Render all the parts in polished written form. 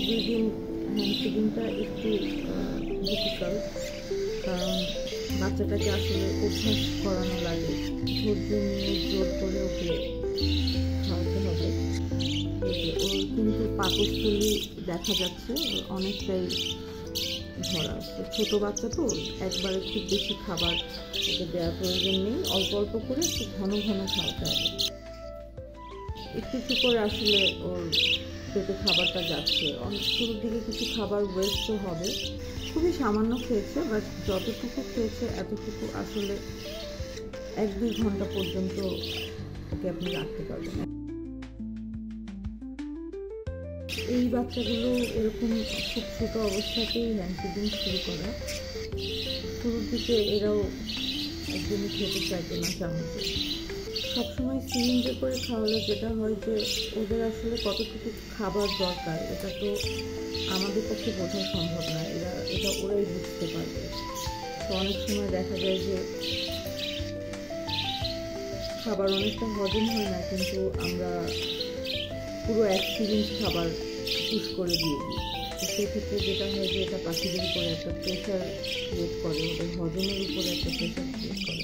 1-2 দিন হ্যান্ড ফিডিংটা একটু ডিফিকাল্ট, কারণ বাচ্চাটাকে আসলে অভ্যাস করানো লাগে, ধৈর্য নিয়ে জোর করে ওকে খাওয়াতে হবে। ওর কিন্তু পাকস্থলী দেখা যাচ্ছে অনেকটাই ভরা। ছোটো বাচ্চা তো একবারে খুব বেশি খাবার ওকে দেওয়ার প্রয়োজন নেই, অল্প অল্প করে একটু ঘন ঘন খাওয়াতে হবে। একটু একটু করে আসলে ওর পেটে খাবারটা যাচ্ছে। অনেক শুরুর দিকে কিছু খাবার ওয়েস্টও হবে, খুবই সামান্য খেয়েছে, বাট যতটুকু খেয়েছে এতটুকু আসলে 1-2 ঘন্টা পর্যন্ত ওকে আপনি রাখতে পারবেন। এই বাচ্চাগুলো এরকম খুব ছোটো অবস্থাতেই হ্যান্ড ফিডিং শুরু করা। শুরুর দিকে এরাও একদমই খেতে চাইতো না চামচে। সবসময় সিরিঞ্জে করে খাওয়ালে যেটা হয় যে ওদের আসলে কতটুকু খাবার দরকার এটা তো আমাদের পক্ষে বোঝা সম্ভব না, এটা ওরাই বুঝতে পারবে। তো অনেক সময় দেখা যায় যে খাবার অনেকটা হজম হয় না, কিন্তু আমরা পুরো 1 সিরিঞ্জ খাবার পুশ করে দিয়ে দিই। তো সেক্ষেত্রে যেটা হয় যে এটা পাখিদের উপরে একটা প্রেশার ক্রিয়েট করে, ওদের হজমের উপরে একটা প্রেশার ক্রিয়েট করে।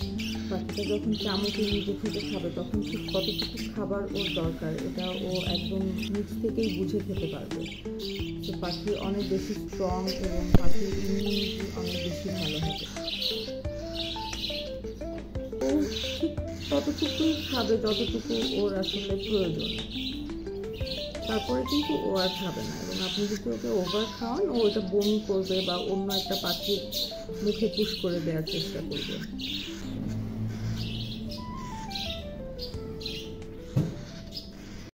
পাখিটা যখন চামচে নিজে থেকে খাবে তখন ঠিক কতটুকু খাবার ওর দরকার এটা ও একদম নিজ থেকেই বুঝে খেতে পারবে। তো পাখি অনেক বেশি স্ট্রং এবং পাখির ইমিউনিটি অনেক বেশি ভালো হবে। ও ঠিক ততটুকুই খাবে যতটুকু ওর আসলে প্রয়োজন, তারপরে কিন্তু ও আর খাবে না। এবং আপনি যদি ওকে ওভার খাওয়ান ও ওটা বমি করবে বা অন্য একটা পাখির মুখে পুশ করে দেওয়ার চেষ্টা করবে।